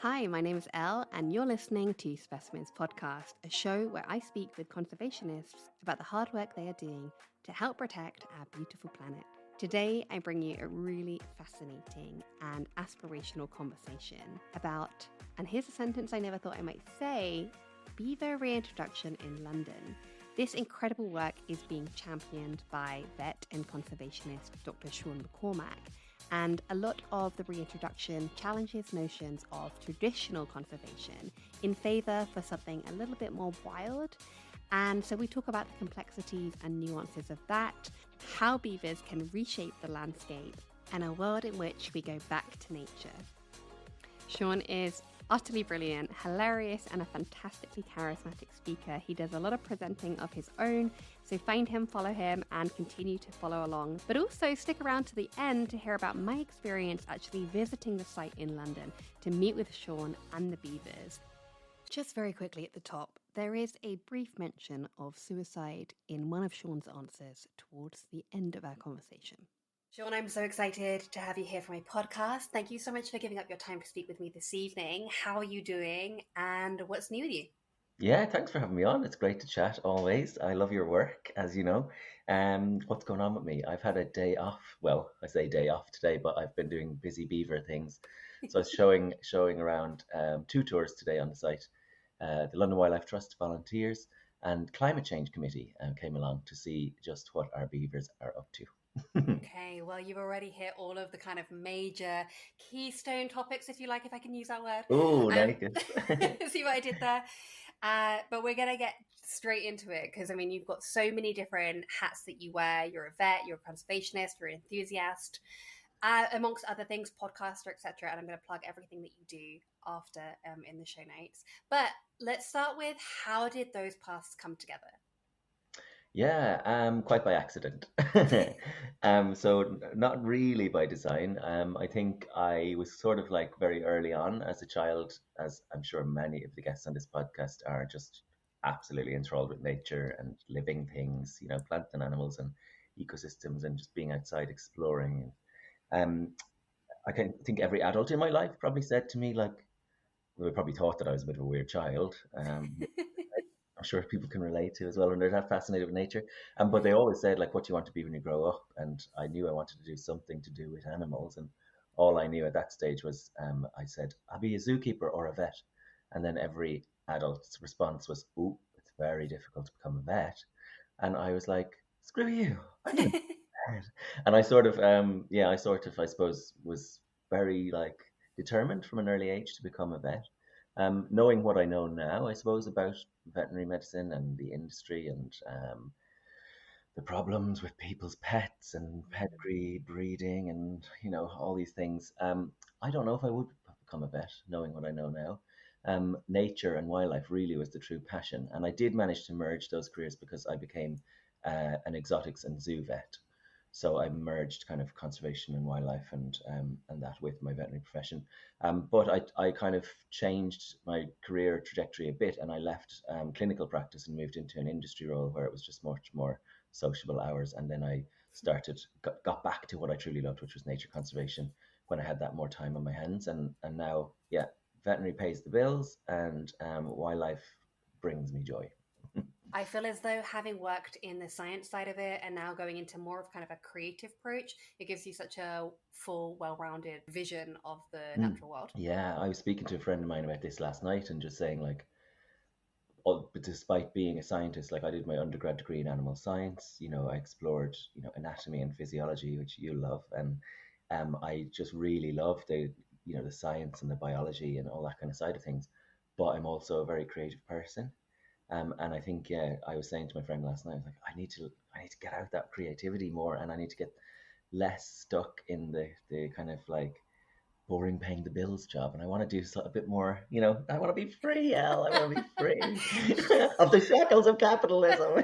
Hi, my name is Elle, and you're listening to Specimens Podcast, a show where I speak with conservationists about the hard work they are doing to help protect our beautiful planet. Today, I bring you a really fascinating and aspirational conversation about, and here's a sentence I never thought I might say, beaver reintroduction in London. This incredible work is being championed by vet and conservationist Dr. Sean McCormack, and a lot of the reintroduction challenges notions of traditional conservation in favour for something a little bit more wild. And so we talk about the complexities and nuances of that, how beavers can reshape the landscape, and a world in which we go back to nature. Sean is utterly brilliant, hilarious, and a fantastically charismatic speaker. He does a lot of presenting of his own, so find him, follow him, and continue to follow along. But also stick around to the end to hear about my experience actually visiting the site in London to meet with Sean and the beavers. Just very quickly at the top, there is a brief mention of suicide in one of Sean's answers towards the end of our conversation. Sean, I'm so excited to have you here for my podcast. Thank you so much for giving up your time to speak with me this evening. How are you doing and what's new with you? Yeah, thanks for having me on. It's great to chat always. I love your work, as you know. What's going on with me? I've had a day off. Well, I say day off today, but I've been doing busy beaver things. So I was showing around two tours today on the site. The London Wildlife Trust volunteers and Climate Change Committee came along to see just what our beavers are up to. Okay, well, you've already hit all of the kind of major keystone topics, if you like, if I can use that word. Oh, nice. See what I did there? But we're going to get straight into it because, I mean, you've got so many different hats that you wear. You're a vet, you're a conservationist, you're an enthusiast, amongst other things, podcaster, etc. And I'm going to plug everything that you do after in the show notes. But let's start with, how did those paths come together? Yeah, quite by accident. So not really by design. I think I was sort of like very early on as a child, as I'm sure many of the guests on this podcast are, just absolutely enthralled with nature and living things, plants and animals and ecosystems and just being outside exploring. Um, I can think every adult in my life probably said to me, like, well, they probably thought that I was a bit of a weird child. I'm sure people can relate to as well when they're that fascinated with nature. But they always said, like, what do you want to be when you grow up? And I knew I wanted to do something to do with animals. And all I knew at that stage was, I said, I'll be a zookeeper or a vet. And then every adult's response was, ooh, it's very difficult to become a vet. And I was like, screw you, I'm going to be a vet. And I suppose, was very, like, determined from an early age to become a vet. Knowing what I know now, I suppose, about veterinary medicine and the industry and the problems with people's pets and pedigree breeding and all these things, I don't know if I would become a vet, knowing what I know now. Nature and wildlife really was the true passion, and I did manage to merge those careers because I became an exotics and zoo vet. So I merged kind of conservation and wildlife and that with my veterinary profession. But I kind of changed my career trajectory a bit, and I left clinical practice and moved into an industry role where it was just much more sociable hours. And then I got back to what I truly loved, which was nature conservation, when I had that more time on my hands. And now, yeah, veterinary pays the bills, and wildlife brings me joy. I feel as though, having worked in the science side of it and now going into more of kind of a creative approach, it gives you such a full, well-rounded vision of the natural world. Yeah, I was speaking to a friend of mine about this last night and just saying, like, but despite being a scientist, like, I did my undergrad degree in animal science, I explored, anatomy and physiology, which you love. And I just really love the science and the biology and all that kind of side of things. But I'm also a very creative person. And I think, yeah, I was saying to my friend last night, I was like, I need to get out that creativity more, and I need to get less stuck in the kind of like boring paying the bills job. And I want to do a bit more, I want to be free, Elle. I want to be free of the shackles of capitalism.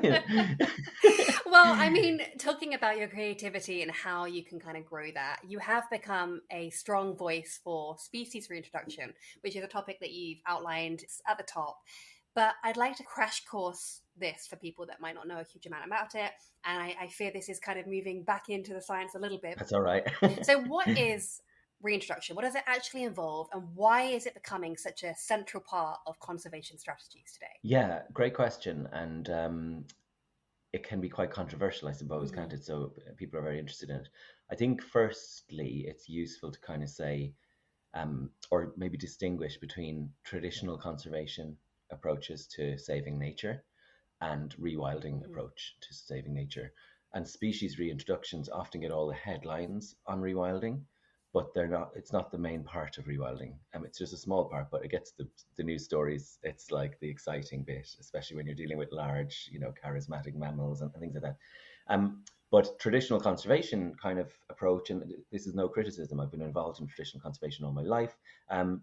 Well, I mean, talking about your creativity and how you can kind of grow that, you have become a strong voice for species reintroduction, which is a topic that you've outlined at the top. But I'd like to crash course this for people that might not know a huge amount about it. And I fear this is kind of moving back into the science a little bit. That's all right. So what is reintroduction? What does it actually involve, and why is it becoming such a central part of conservation strategies today? Yeah, great question. And it can be quite controversial, I suppose, can't it? So people are very interested in it. I think, firstly, it's useful to kind of say, or maybe distinguish between traditional conservation approaches to saving nature and rewilding approach to saving nature. And species reintroductions often get all the headlines on rewilding, but they're not. It's not the main part of rewilding. It's just a small part, but it gets the news stories. It's like the exciting bit, especially when you're dealing with large, charismatic mammals and things like that. But traditional conservation kind of approach, and this is no criticism, I've been involved in traditional conservation all my life.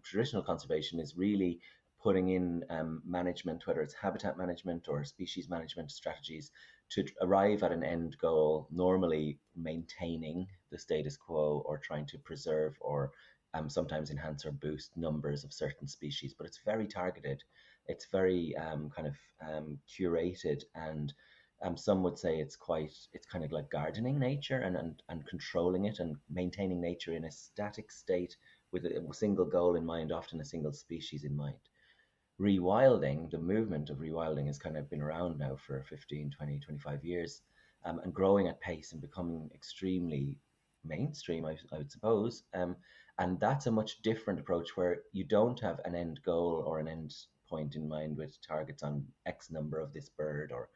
Traditional conservation is really putting in management, whether it's habitat management or species management strategies, to arrive at an end goal, normally maintaining the status quo or trying to preserve or sometimes enhance or boost numbers of certain species. But it's very targeted. It's very curated, and some would say it's kind of like gardening nature and controlling it and maintaining nature in a static state with a single goal in mind, often a single species in mind. Rewilding, the movement of rewilding has kind of been around now for 15, 20, 25 years, and growing at pace and becoming extremely mainstream, I would suppose. And that's a much different approach where you don't have an end goal or an end point in mind with targets on X number of this bird or,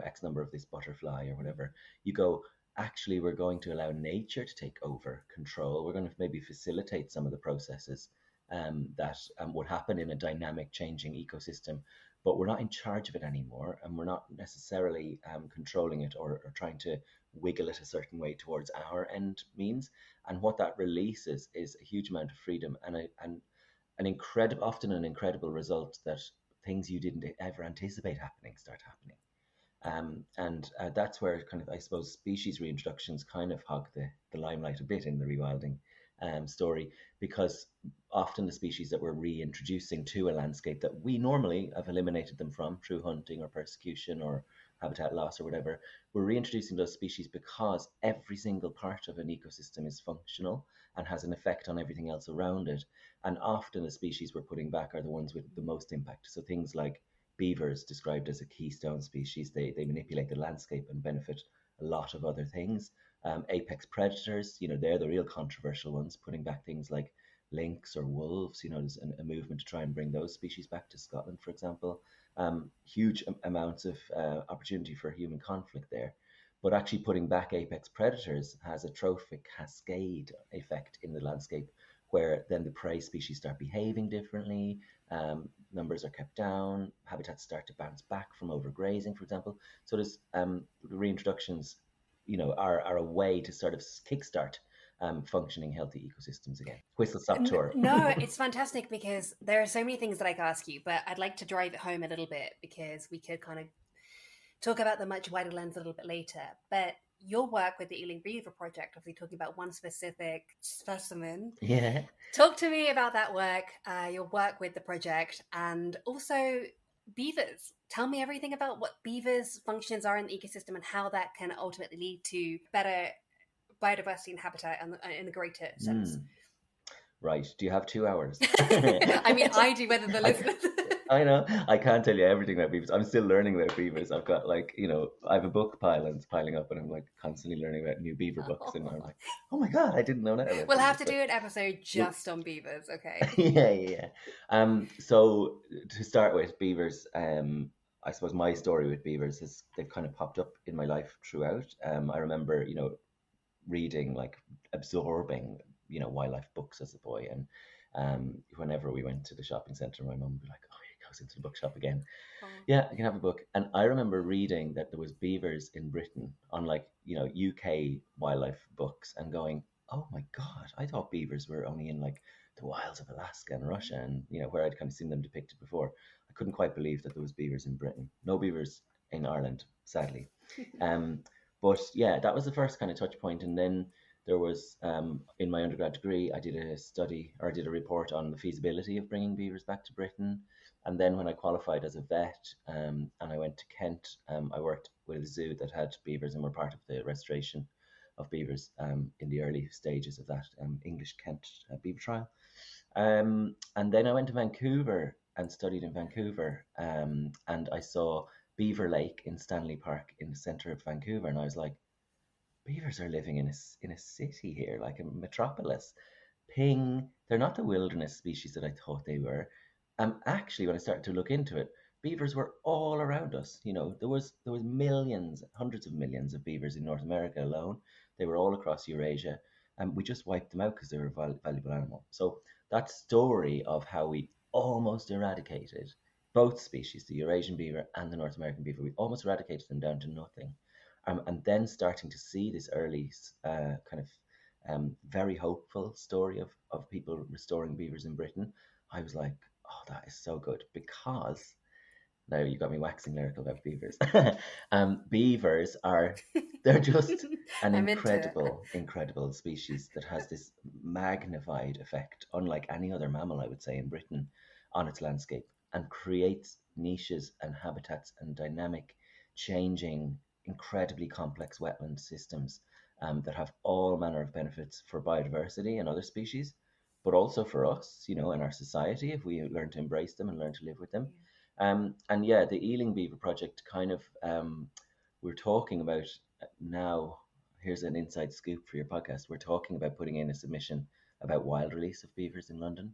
X number of this butterfly or whatever. You go, actually, we're going to allow nature to take over control. We're going to maybe facilitate some of the processes that would happen in a dynamic, changing ecosystem, but we're not in charge of it anymore, and we're not necessarily controlling it or trying to wiggle it a certain way towards our end means. And what that releases is a huge amount of freedom and often an incredible result that things you didn't ever anticipate happening start happening. And that's where kind of, I suppose, species reintroductions kind of hog the limelight a bit in the rewilding story, because often the species that we're reintroducing to a landscape that we normally have eliminated them from through hunting or persecution or habitat loss or whatever, we're reintroducing those species because every single part of an ecosystem is functional and has an effect on everything else around it. And often the species we're putting back are the ones with the most impact. So things like beavers, described as a keystone species, they manipulate the landscape and benefit a lot of other things. Apex predators, they're the real controversial ones, putting back things like lynx or wolves. There's a movement to try and bring those species back to Scotland, for example. Huge amounts of opportunity for human conflict there. But actually putting back apex predators has a trophic cascade effect in the landscape, where then the prey species start behaving differently, numbers are kept down, habitats start to bounce back from overgrazing, for example. So there's reintroductions, are a way to sort of kickstart functioning healthy ecosystems again. Whistle stop tour. No, it's fantastic because there are so many things that I could ask you, but I'd like to drive it home a little bit because we could kind of talk about the much wider lens a little bit later. But your work with the Ealing Beaver project, obviously talking about one specific specimen. Yeah. Talk to me about that work, your work with the project, and also beavers. Tell me everything about what beavers' functions are in the ecosystem and how that can ultimately lead to better biodiversity and habitat in a greater sense. Right. Do you have 2 hours? I mean, I do, whether the listeners... I know. I can't tell you everything about beavers. I'm still learning about beavers. I've got I have a book pile and it's piling up, and I'm constantly learning about new beaver books, and I'm like, oh my God, I didn't know that about We'll beavers. have to do an episode just on beavers, okay? Yeah. So to start with, beavers, I suppose my story with beavers is they've kind of popped up in my life throughout. I remember, reading, absorbing, wildlife books as a boy, and whenever we went to the shopping centre, my mum would be like, oh, he goes into the bookshop again. Yeah, I can have a book. And I remember reading that there was beavers in Britain on UK wildlife books, and going, oh my God, I thought beavers were only in the wilds of Alaska and Russia, and where I'd kind of seen them depicted before. I couldn't quite believe that there was beavers in Britain. No beavers in Ireland, sadly. But yeah, that was the first kind of touch point. And then there was, in my undergrad degree, I did a report on the feasibility of bringing beavers back to Britain. And then when I qualified as a vet, and I went to Kent, I worked with a zoo that had beavers and were part of the restoration of beavers in the early stages of that English Kent beaver trial. And then I went to Vancouver and studied in Vancouver, and I saw Beaver Lake in Stanley Park in the centre of Vancouver, and I was like, beavers are living in a city here, like a metropolis. Ping, they're not the wilderness species that I thought they were. Actually, when I started to look into it, beavers were all around us. You know, there was millions, hundreds of millions of beavers in North America alone. They were all across Eurasia, and we just wiped them out because they were a valuable animal. So that story of how we almost eradicated both species, the Eurasian beaver and the North American beaver, we almost eradicated them down to nothing. And then starting to see this early kind of very hopeful story of people restoring beavers in Britain, I was like, oh, that is so good, because now you got me waxing lyrical about beavers. Beavers they're just an incredible species that has this magnified effect, unlike any other mammal, I would say, in Britain, on its landscape, and creates niches and habitats and dynamic, changing, incredibly complex wetland systems that have all manner of benefits for biodiversity and other species, but also for us, you know, and our society, if we learn to embrace them and learn to live with them. And yeah, the Ealing Beaver project kind of, we're talking about now, here's an inside scoop for your podcast. We're talking about putting in a submission about wild release of beavers in London.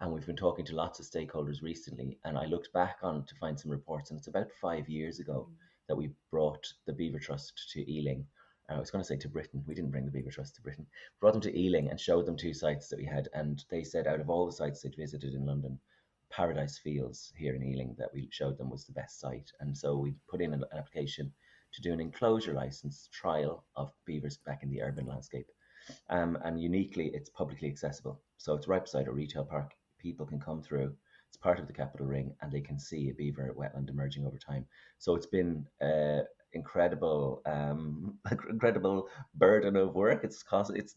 And we've been talking to lots of stakeholders recently. And I looked back on to find some reports, and it's about 5 years ago that we brought the Beaver Trust to Ealing. I was going to say to Britain. We didn't bring the Beaver Trust to Britain. Brought them to Ealing and showed them 2 sites that we had. And they said out of all the sites they'd visited in London, Paradise Fields here in Ealing that we showed them was the best site. And so we put in an application to do an enclosure license trial of beavers back in the urban landscape. And uniquely, it's publicly accessible. So it's right beside a retail park. People can come through. It's part of the Capital Ring, and they can see a beaver wetland emerging over time. So it's been incredible burden of work. It's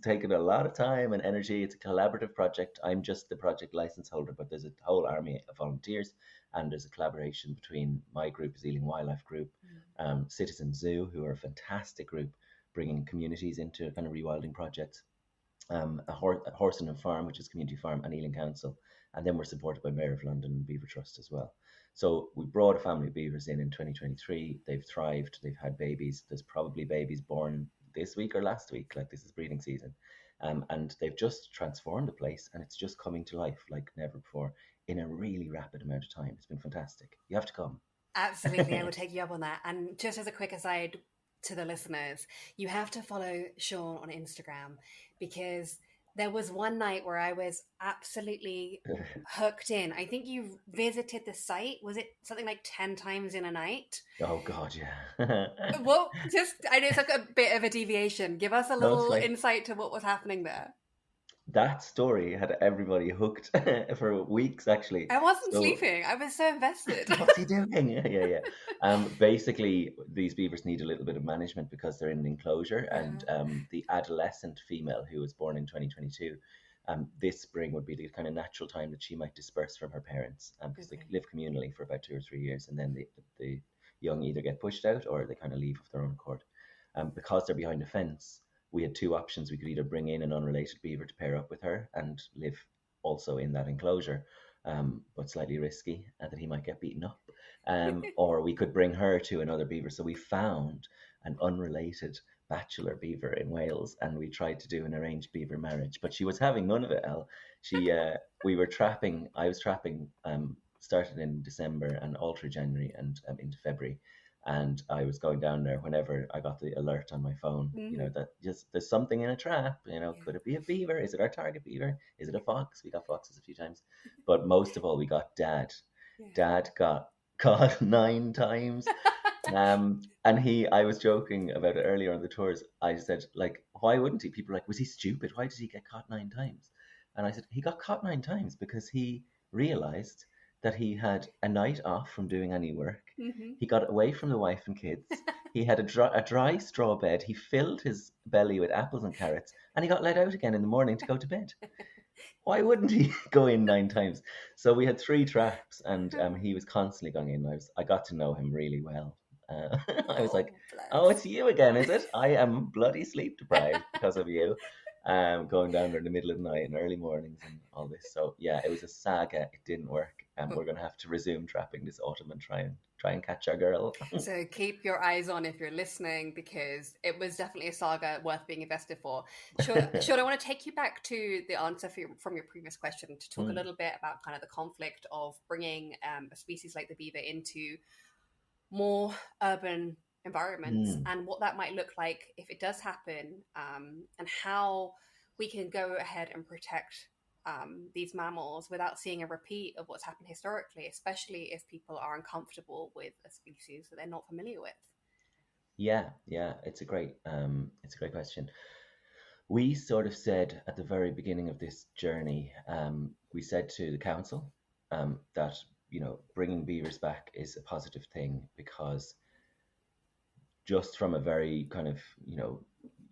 taken a lot of time and energy. It's a collaborative project. I'm just the project license holder, but there's a whole army of volunteers, and there's a collaboration between my group, Ealing Wildlife Group, Citizen Zoo, who are a fantastic group, bringing communities into kind of rewilding projects, a Horse and Farm, which is community farm, and Ealing Council, and then we're supported by Mayor of London and Beaver Trust as well. So we brought a family of beavers in 2023. They've thrived. They've had babies. There's probably babies born this week or last week. Like, this is breeding season. And they've just transformed the place, and it's just coming to life like never before in a really rapid amount of time. It's been fantastic. You have to come. Absolutely. I will take you up on that. And just as a quick aside to the listeners, you have to follow Sean on Instagram, because there was one night where I was absolutely hooked in. I think you visited the site. Was it something like 10 times in a night? Oh, God, yeah. Well, I know it's like a bit of a deviation. Give us a little insight to what was happening there. That story had everybody hooked for weeks, actually. I wasn't sleeping. I was so invested. What's he doing? Yeah. Basically, these beavers need a little bit of management because they're in an enclosure, and the adolescent female who was born in 2022, this spring would be the kind of natural time that she might disperse from her parents, because they live communally for about 2 or 3 years, and then the young either get pushed out or they kind of leave of their own accord. Because they're behind a fence, we had 2 options. We could either bring in an unrelated beaver to pair up with her and live also in that enclosure, but slightly risky, and that he might get beaten up. Or we could bring her to another beaver. So we found an unrelated bachelor beaver in Wales, and we tried to do an arranged beaver marriage, but she was having none of it, Elle. We were trapping, I was trapping, started in December and all through January and into February. And I was going down there whenever I got the alert on my phone, you know, that just there's something in a trap, you know, could it be a beaver? Is it our target beaver? Is it a fox? We got foxes a few times, but most of all, we got Dad. Dad got caught 9 times. And I was joking about it earlier on the tours. I said, like, why wouldn't he? People were like, was he stupid? Why did he get caught 9 times? And I said, he got caught 9 times because he realized that he had a night off from doing any work. He got away from the wife and kids. He had a dry straw bed. He filled his belly with apples and carrots, and he got let out again in the morning to go to bed. Why wouldn't he go in 9 times? So we had 3 traps, and he was constantly going in. I got to know him really well I was like, bless. oh, it's you again, is it? I am bloody sleep deprived because of you. Going down there in the middle of the night and early mornings and all this. So yeah, it was a saga. It didn't work, and we're going to have to resume trapping this autumn and try and catch our girl. So keep your eyes on if you're listening, because it was definitely a saga worth being invested for. Sean, I want to take you back to the answer from your previous question to talk a little bit about kind of the conflict of bringing a species like the beaver into more urban environments and what that might look like if it does happen, and how we can go ahead and protect these mammals without seeing a repeat of what's happened historically, especially if people are uncomfortable with a species that they're not familiar with. Yeah, it's a great question. We sort of said at the very beginning of this journey, we said to the council that bringing beavers back is a positive thing, because just from a very kind of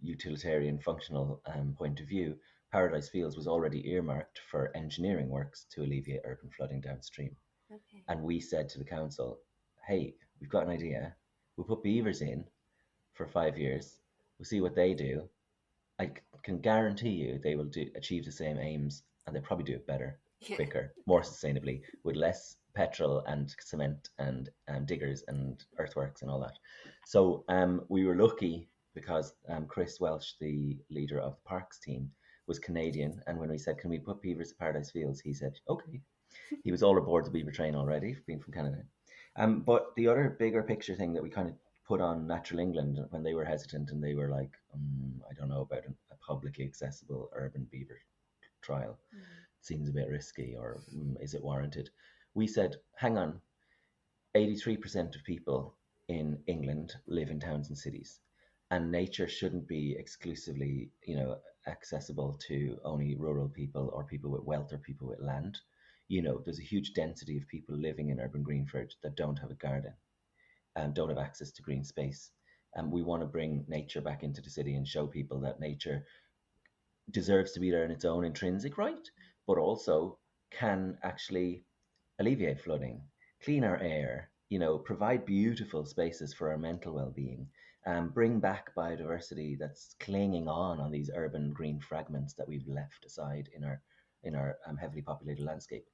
utilitarian functional point of view, Paradise Fields was already earmarked for engineering works to alleviate urban flooding downstream. Okay. And we said to the council, hey, we've got an idea. We'll put beavers in for 5 years. We'll see what they do. I can guarantee you they will achieve the same aims, and they'll probably do it better, quicker, more sustainably, with less petrol and cement and diggers and earthworks and all that. So we were lucky because Chris Welsh, the leader of the parks team, was Canadian, and when we said, can we put beavers at Paradise Fields, he said, okay. He was all aboard the beaver train already, being from Canada. But the other bigger picture thing that we kind of put on Natural England when they were hesitant and they were like, I don't know about a publicly accessible urban beaver trial. Seems a bit risky, or is it warranted? We said, hang on, 83% of people in England live in towns and cities, and nature shouldn't be exclusively, accessible to only rural people or people with wealth or people with land. There's a huge density of people living in urban Greenford that don't have a garden and don't have access to green space. And we want to bring nature back into the city and show people that nature deserves to be there in its own intrinsic right, but also can actually alleviate flooding, clean our air, provide beautiful spaces for our mental well-being, bring back biodiversity that's clinging on these urban green fragments that we've left aside in our heavily populated landscape.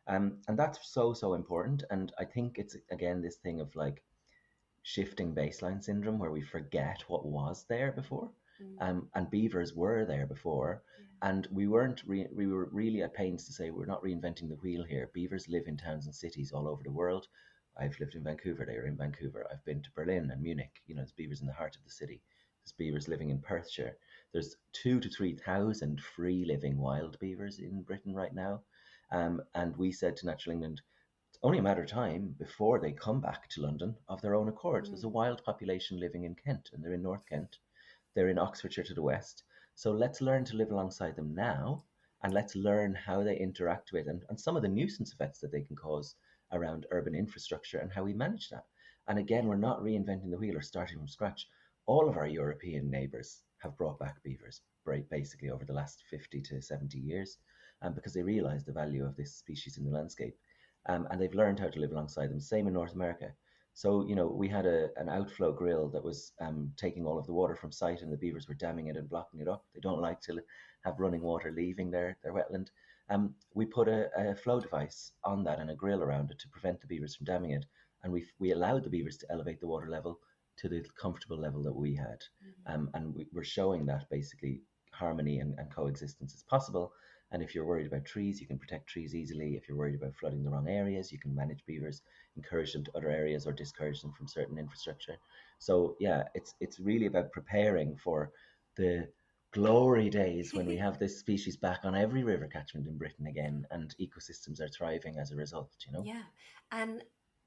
And that's so important. And I think it's, again, this thing of like shifting baseline syndrome where we forget what was there before. And beavers were there before, and we were really at pains to say we're not reinventing the wheel here. Beavers live in towns and cities all over the world. I've lived in Vancouver. They are in Vancouver. I've been to Berlin and Munich. There's beavers in the heart of the city. There's beavers living in Perthshire. There's 2,000 to 3,000 free living wild beavers in Britain right now. And we said to Natural England, it's only a matter of time before they come back to London of their own accord. There's a wild population living in Kent, and they're in North Kent. They're in Oxfordshire to the west. So let's learn to live alongside them now, and let's learn how they interact with and some of the nuisance effects that they can cause around urban infrastructure and how we manage that. And again, we're not reinventing the wheel or starting from scratch. All of our European neighbours have brought back beavers basically over the last 50 to 70 years, because they realise the value of this species in the landscape. And they've learned how to live alongside them. Same in North America. So, we had an outflow grill that was taking all of the water from site, and the beavers were damming it and blocking it up. They don't like to have running water leaving their wetland. We put a flow device on that and a grill around it to prevent the beavers from damming it. And we allowed the beavers to elevate the water level to the comfortable level that we had. And we're showing that basically harmony and coexistence is possible. And if you're worried about trees, you can protect trees easily. If you're worried about flooding the wrong areas, you can manage beavers, encourage them to other areas or discourage them from certain infrastructure. So yeah, it's really about preparing for the glory days when we have this species back on every river catchment in Britain again, and ecosystems are thriving as a result, Yeah. And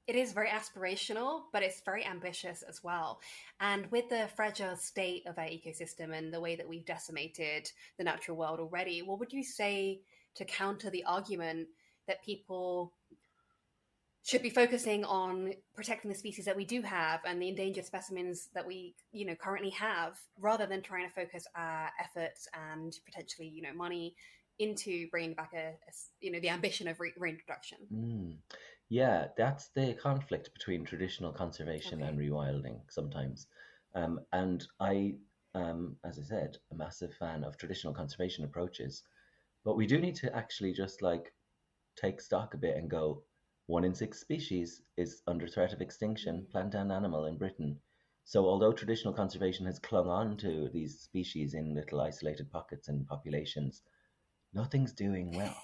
it is very aspirational, but it's very ambitious as well. And with the fragile state of our ecosystem and the way that we've decimated the natural world already, what would you say to counter the argument that people should be focusing on protecting the species that we do have and the endangered specimens that we, currently have, rather than trying to focus our efforts and potentially, money into bringing back the ambition of reintroduction? Yeah, that's the conflict between traditional conservation and Okay. rewilding sometimes. And I, as I said, a massive fan of traditional conservation approaches. But we do need to actually just like take stock a bit and go, 1 in 6 species is under threat of extinction, plant and animal, in Britain. So although traditional conservation has clung on to these species in little isolated pockets and populations, nothing's doing well.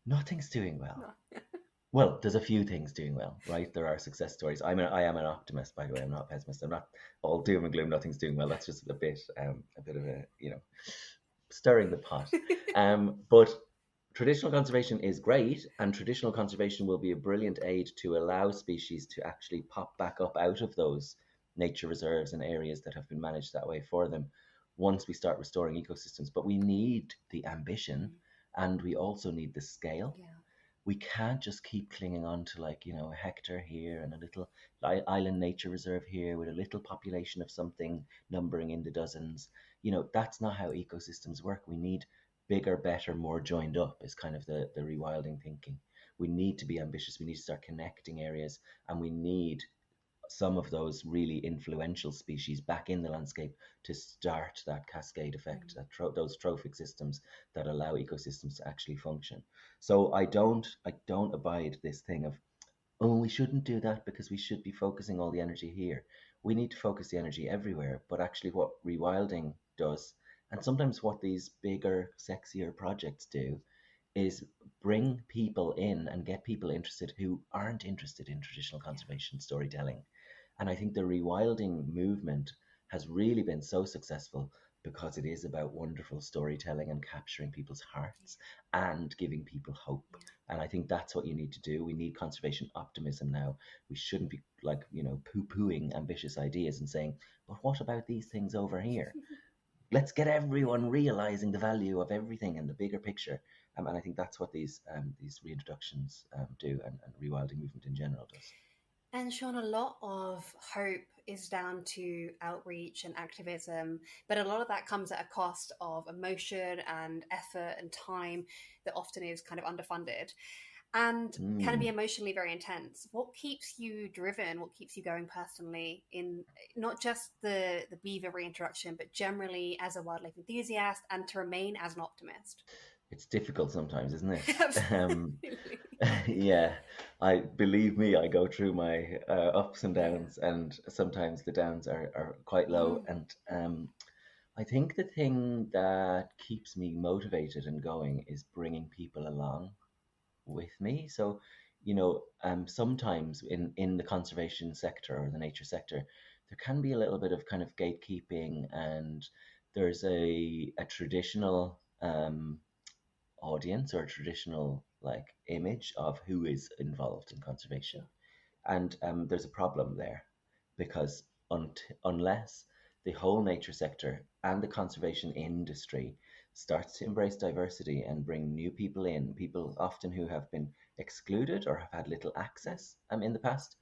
Nothing's doing well. No. Well, there's a few things doing well, right? There are success stories. I am an optimist, by the way. I'm not a pessimist. I'm not all doom and gloom. Nothing's doing well. That's just a bit of a stirring the pot. But traditional conservation is great, and traditional conservation will be a brilliant aid to allow species to actually pop back up out of those nature reserves and areas that have been managed that way for them once we start restoring ecosystems. But we need the ambition, and we also need the scale. Yeah. We can't just keep clinging on to a hectare here and a little island nature reserve here with a little population of something numbering in the dozens. That's not how ecosystems work. We need bigger, better, more joined up is kind of the rewilding thinking. We need to be ambitious. We need to start connecting areas, and we need some of those really influential species back in the landscape to start that cascade effect, those trophic systems that allow ecosystems to actually function. So I don't abide this thing of, oh, we shouldn't do that because we should be focusing all the energy here. We need to focus the energy everywhere. But actually, what rewilding does, and sometimes what these bigger, sexier projects do, is bring people in and get people interested who aren't interested in traditional conservation storytelling. And I think the rewilding movement has really been so successful because it is about wonderful storytelling and capturing people's hearts and giving people hope. And I think that's what you need to do. We need conservation optimism now. We shouldn't be poo-pooing ambitious ideas and saying, but what about these things over here? Let's get everyone realizing the value of everything in the bigger picture. And I think that's what these reintroductions do, and rewilding movement in general does. And Sean, a lot of hope is down to outreach and activism, but a lot of that comes at a cost of emotion and effort and time that often is kind of underfunded and can be emotionally very intense. What keeps you driven? What keeps you going personally in not just the beaver reintroduction, but generally as a wildlife enthusiast and to remain as an optimist? It's difficult sometimes, isn't it? Absolutely. Yeah, believe me, I go through my ups and downs, and sometimes the downs are quite low. And I think the thing that keeps me motivated and going is bringing people along with me. So, sometimes in the conservation sector or the nature sector, there can be a little bit of kind of gatekeeping, and there's a traditional audience or a traditional image of who is involved in conservation. And there's a problem there because unless the whole nature sector and the conservation industry starts to embrace diversity and bring new people in, people often who have been excluded or have had little access in the past,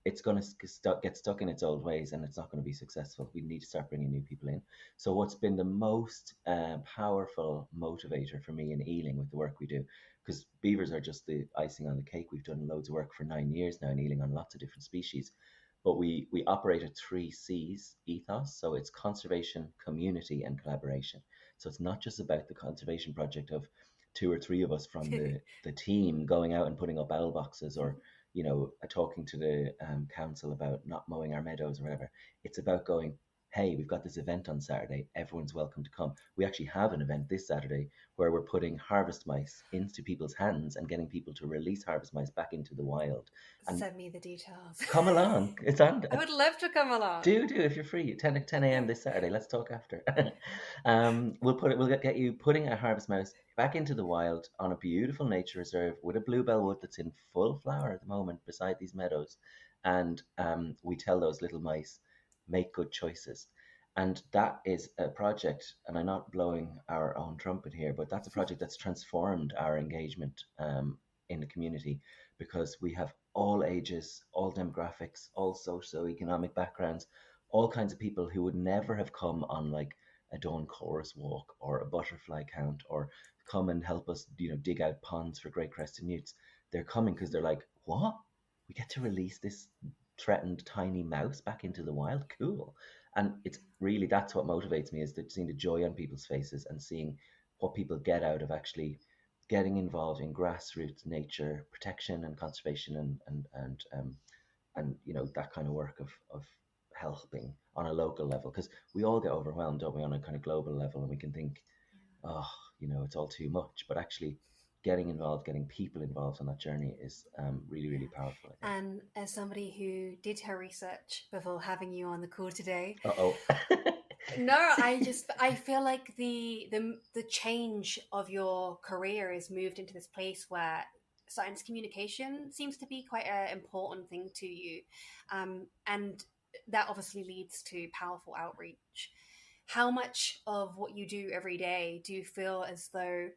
it's going to get stuck in its old ways, and it's not going to be successful. We need to start bringing new people in. So what's been the most powerful motivator for me in Ealing with the work we do, because beavers are just the icing on the cake. We've done loads of work for 9 years now in Ealing on lots of different species, but we operate a 3Cs ethos. So it's conservation, community, and collaboration. So it's not just about the conservation project of 2 or 3 of us from the team going out and putting up owl boxes, or talking to the council about not mowing our meadows or whatever. It's about going, hey, we've got this event on Saturday. Everyone's welcome to come. We actually have an event this Saturday where we're putting harvest mice into people's hands and getting people to release harvest mice back into the wild. And send me the details. Come along. It's on. I would love to come along. Do if you're free. 10 a.m. this Saturday. Let's talk after. We'll get you putting a harvest mouse back into the wild on a beautiful nature reserve with a bluebell wood that's in full flower at the moment beside these meadows. And we tell those little mice, make good choices. And that is a project, and I'm not blowing our own trumpet here, but that's a project that's transformed our engagement in the community, because we have all ages, all demographics, all socioeconomic backgrounds, all kinds of people who would never have come on a dawn chorus walk or a butterfly count, or come and help us, dig out ponds for great crested newts. They're coming because they're like, what? We get to release this threatened tiny mouse back into the wild? Cool. And it's really, that's what motivates me, is that seeing the joy on people's faces and seeing what people get out of actually getting involved in grassroots nature protection and conservation and that kind of work of helping on a local level, because we all get overwhelmed, don't we, on a kind of global level, and we can think, oh, it's all too much, but actually getting involved, getting people involved on that journey is really, really powerful, I think. And as somebody who did her research before having you on the call today, no, I feel like the change of your career has moved into this place where science communication seems to be quite an important thing to you, and that obviously leads to powerful outreach. How much of what you do every day do you feel as though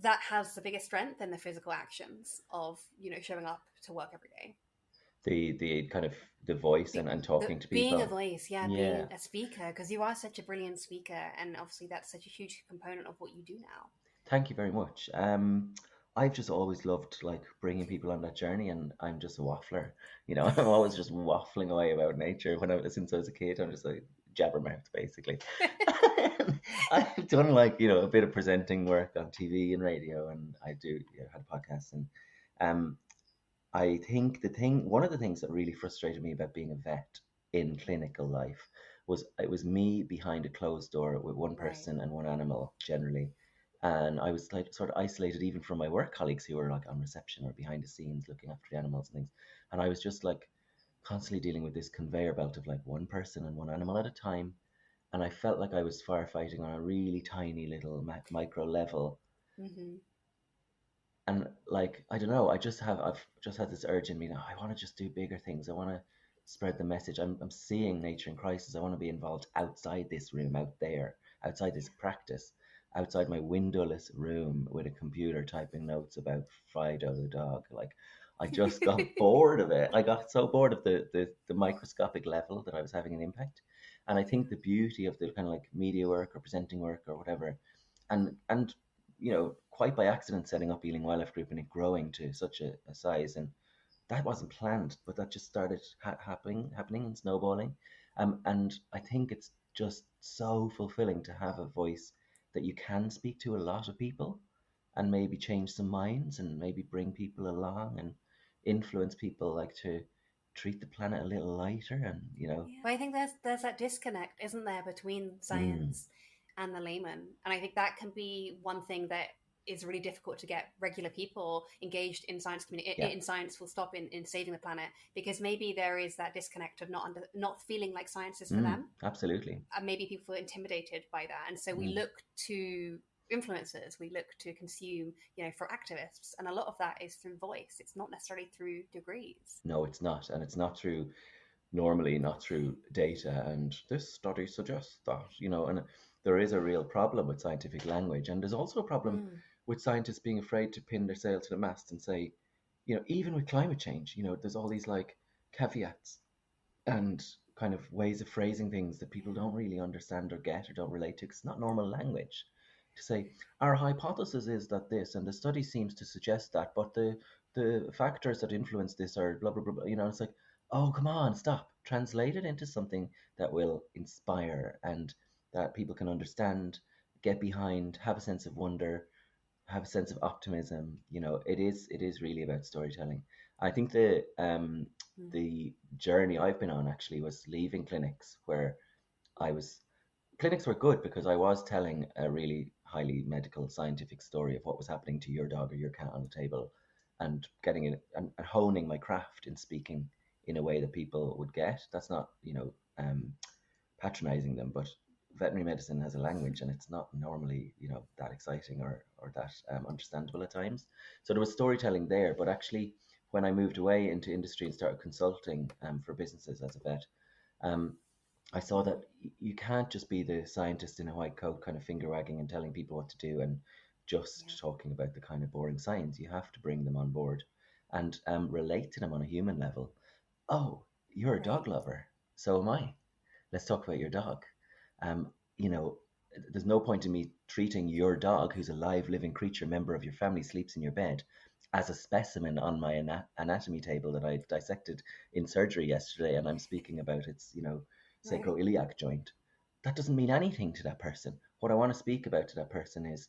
that has the biggest strength in the physical actions of showing up to work every day? The kind of the voice and talking to people, being a voice, being a speaker, because you are such a brilliant speaker, and obviously that's such a huge component of what you do now. Thank you very much. I've just always loved bringing people on that journey, and I'm just a waffler. I'm always just waffling away about nature. Since I was a kid, I'm just like jabbermouth, basically. I've done a bit of presenting work on TV and radio, and I do had a podcast, and I think one of the things that really frustrated me about being a vet in clinical life was it was me behind a closed door with one person and one animal generally. And I was sort of isolated even from my work colleagues who were on reception or behind the scenes looking after the animals and things. And I was just constantly dealing with this conveyor belt of one person and one animal at a time. And I felt like I was firefighting on a really tiny little micro level. Mm-hmm. And I don't know, I've just had this urge in me now. I want to just do bigger things. I want to spread the message. I'm seeing nature in crisis. I want to be involved outside this room, out there, outside this practice, outside my windowless room with a computer typing notes about Fido the dog. I just got bored of it. I got so bored of the microscopic level that I was having an impact. And I think the beauty of the kind of media work or presenting work or whatever, and quite by accident setting up Ealing Wildlife Group and it growing to such a size, and that wasn't planned, but that just started happening and snowballing. And I think it's just so fulfilling to have a voice that you can speak to a lot of people and maybe change some minds and maybe bring people along and influence people to treat the planet a little lighter. And But I think there's that disconnect, isn't there, between science and the layman, and I think that can be one thing that is really difficult to get regular people engaged in science in science full stop in saving the planet, because maybe there is that disconnect of not feeling like science is for them. Absolutely. And maybe people feel intimidated by that, and so we look to influencers, we look to consume for activists, and a lot of that is through voice. It's not necessarily through degrees. No, it's not. And it's not through data and this study suggests that, and there is a real problem with scientific language, and there's also a problem with scientists being afraid to pin their sail to the mast and say, even with climate change, there's all these caveats and kind of ways of phrasing things that people don't really understand or get or don't relate to, because it's not normal language to say our hypothesis is that this, and the study seems to suggest that, but the factors that influence this are blah blah blah, it's like, oh, come on, stop. Translate it into something that will inspire and that people can understand, get behind, have a sense of wonder, have a sense of optimism. It is really about storytelling. I think the journey I've been on actually was leaving clinics where clinics were good because I was telling a really highly medical scientific story of what was happening to your dog or your cat on the table, and getting it and honing my craft in speaking in a way that people would get. That's not, patronizing them, but veterinary medicine has a language and it's not normally, that exciting or that understandable at times. So there was storytelling there, but actually when I moved away into industry and started consulting for businesses as a vet, I saw that you can't just be the scientist in a white coat kind of finger wagging and telling people what to do and just talking about the kind of boring science. You have to bring them on board and relate to them on a human level. Oh, you're a dog lover. So am I. Let's talk about your dog. you know, there's no point in me treating your dog, who's a live, living creature, member of your family, sleeps in your bed, as a specimen on my anatomy table that I dissected in surgery yesterday, and I'm speaking about its, Right. sacroiliac joint. That doesn't mean anything to that person. What I want to speak about to that person is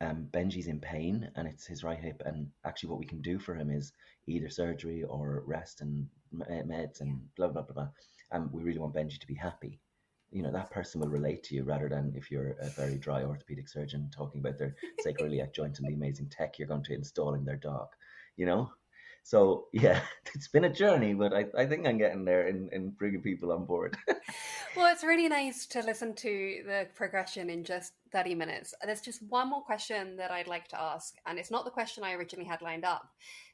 Benji's in pain and it's his right hip, and actually what we can do for him is either surgery or rest and meds Yeah. and blah blah blah blah. And we really want Benji to be happy. That person will relate to you rather than if you're a very dry orthopedic surgeon talking about their sacroiliac joint and the amazing tech you're going to install in their dog. You know, so yeah, it's been a journey, but I think I'm getting there in bringing people on board. Well, it's really nice to listen to the progression in just 30 minutes. There's just one more question that I'd like to ask, and it's not the question I originally had lined up.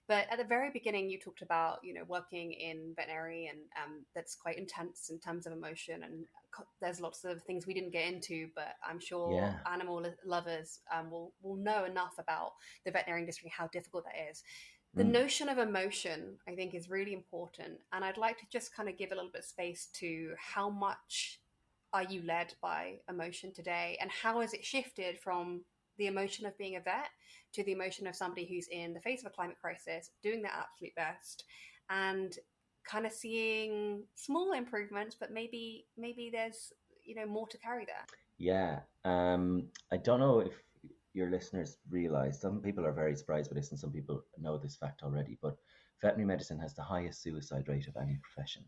But at the very beginning, you talked about, working in veterinary, and that's quite intense in terms of emotion. And there's lots of things we didn't get into, but I'm sure Yeah. animal lovers will know enough about the veterinary industry, how difficult that is. The Mm. notion of emotion, I think, is really important. And I'd like to just kind of give a little bit of space to how much are you led by emotion today, and how has it shifted from the emotion of being a vet to the emotion of somebody who's in the face of a climate crisis, doing their absolute best, and kind of seeing small improvements, but maybe there's more to carry there. Yeah. I don't know if your listeners realize, some people are very surprised by this and some people know this fact already, but veterinary medicine has the highest suicide rate of any profession.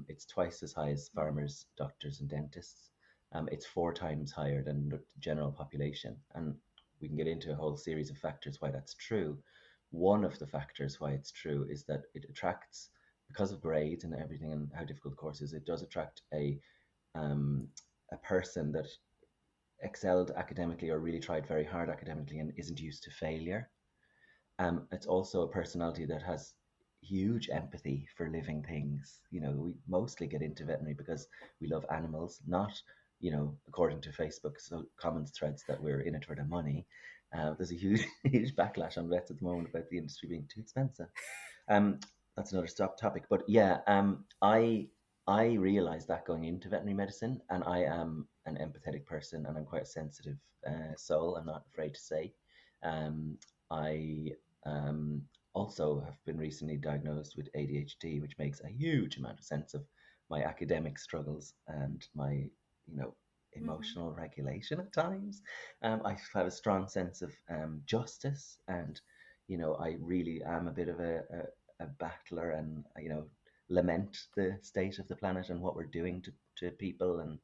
It's twice as high as farmers, doctors, and dentists. It's 4 times higher than the general population. And we can get into a whole series of factors why that's true. One of the factors why it's true is that it attracts, because of grades and everything and how difficult the course is, it does attract um, a person that excelled academically or really tried very hard academically and isn't used to failure. It's also a personality that has huge empathy for living things. We mostly get into veterinary because we love animals, not, according to Facebook so comments threads, that we're in it for the money. There's a huge, huge backlash on vets at the moment about the industry being too expensive. Um, that's another stop topic. But yeah, I realized that going into veterinary medicine, and I am an empathetic person, and I'm quite a sensitive soul. I'm not afraid to say. Um, I also have been recently diagnosed with ADHD, which makes a huge amount of sense of my academic struggles and my, Mm-hmm. emotional regulation at times. I have a strong sense of justice, and I really am a bit of a battler, and lament the state of the planet and what we're doing to people and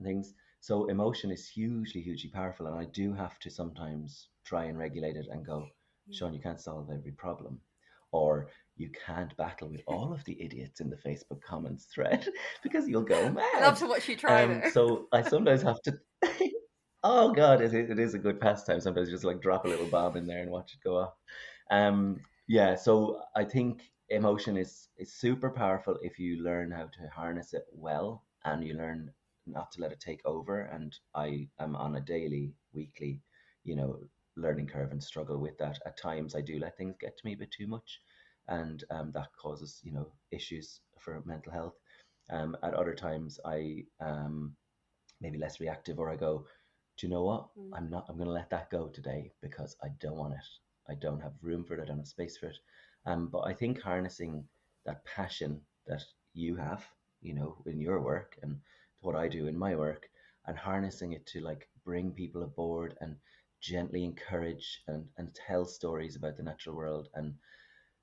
things. So emotion is hugely, hugely powerful, and I do have to sometimes try and regulate it and go, Yeah. Sean, you can't solve every problem, or you can't battle with all of the idiots in the Facebook comments thread because you'll go I love mad. to watch you try, though. So I sometimes have to. Oh God, it is a good pastime. Sometimes just like drop a little bomb in there and watch it go off. Yeah, so I think emotion is super powerful if you learn how to harness it well and you learn not to let it take over. And I am on a daily, weekly, you know, learning curve and struggle with that. At times, I do let things get to me a bit too much, and that causes issues for mental health. At other times, I maybe less reactive, or I go, do you know what? Mm. I'm going to let that go today because I don't want it. I don't have room for it. I don't have space for it. But I think harnessing that passion that you have, in your work and what I do in my work, and harnessing it to like bring people aboard and gently encourage and tell stories about the natural world, and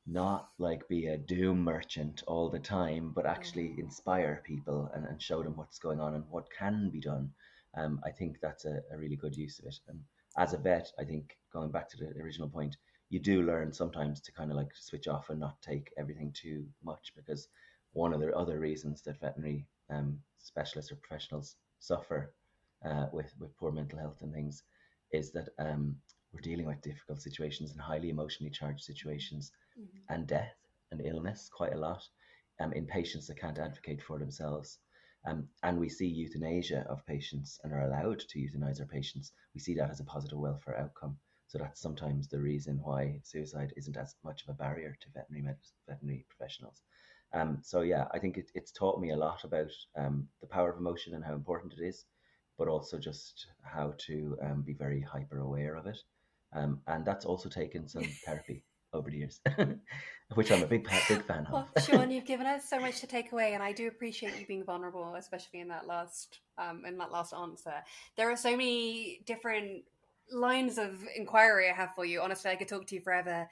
not like be a doom merchant all the time, but Yeah. actually inspire people and show them what's going on and what can be done. I think that's a really good use of it. And as a vet, I think going back to the original point, you do learn sometimes to kind of like switch off and not take everything too much, because one of the other reasons that veterinary specialists or professionals suffer with poor mental health and things is that we're dealing with difficult situations and highly emotionally charged situations, Mhm. and death and illness quite a lot, in patients that can't advocate for themselves. And we see euthanasia of patients and are allowed to euthanize our patients. We see that as a positive welfare outcome. So that's sometimes the reason why suicide isn't as much of a barrier to veterinary professionals. So yeah, I think it's taught me a lot about the power of emotion and how important it is, but also just how to be very hyper aware of it. And that's also taken some therapy over the years, which I'm a big fan Well, of. Sean, you've given us so much to take away, and I do appreciate you being vulnerable, especially in that last answer. There are so many different lines of inquiry I have for you. Honestly, I could talk to you forever,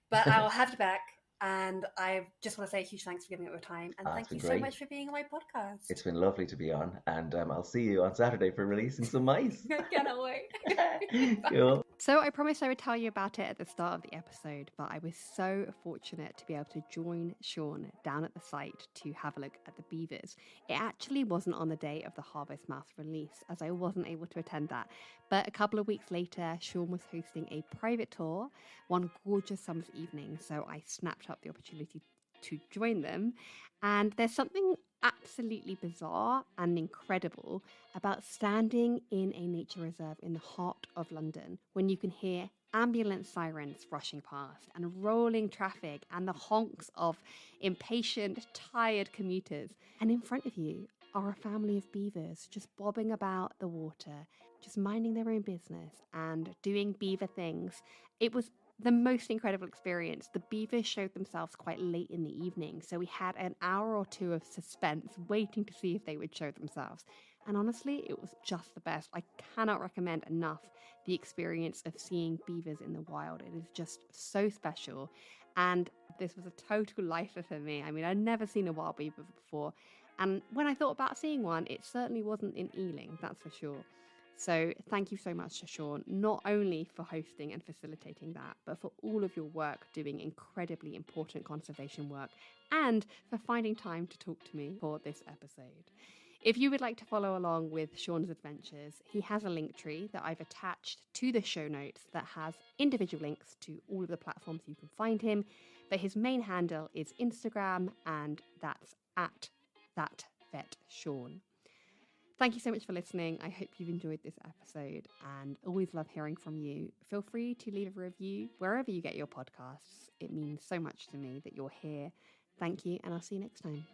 but I'll have you back. And I just want to say a huge thanks for giving up your time, and It's thank been you so great. much for being on my podcast. It's been lovely to be on, and I'll see you on Saturday for releasing some mice. I cannot wait. Cool. So I promised I would tell you about it at the start of the episode, but I was so fortunate to be able to join Sean down at the site to have a look at the beavers. It actually wasn't on the day of the Harvest Mouse release, as I wasn't able to attend that. But a couple of weeks later, Sean was hosting a private tour one gorgeous summer's evening, so I snapped up the opportunity to join them. And there's something absolutely bizarre and incredible about standing in a nature reserve in the heart of London when you can hear ambulance sirens rushing past and rolling traffic and the honks of impatient, tired commuters. And in front of you are a family of beavers just bobbing about the water, just minding their own business and doing beaver things. It was the most incredible experience. The beavers showed themselves quite late in the evening, so we had an hour or two of suspense waiting to see if they would show themselves. And honestly, it was just the best. I cannot recommend enough the experience of seeing beavers in the wild. It is just so special. And this was a total lifer for me. I mean, I'd never seen a wild beaver before. And when I thought about seeing one, it certainly wasn't in Ealing, that's for sure. So thank you so much to Sean, not only for hosting and facilitating that, but for all of your work doing incredibly important conservation work and for finding time to talk to me for this episode. If you would like to follow along with Sean's adventures, he has a link tree that I've attached to the show notes that has individual links to all of the platforms you can find him. But his main handle is Instagram, and that's at ThatVetSean. Thank you so much for listening. I hope you've enjoyed this episode and always love hearing from you. Feel free to leave a review wherever you get your podcasts. It means so much to me that you're here. Thank you, and I'll see you next time.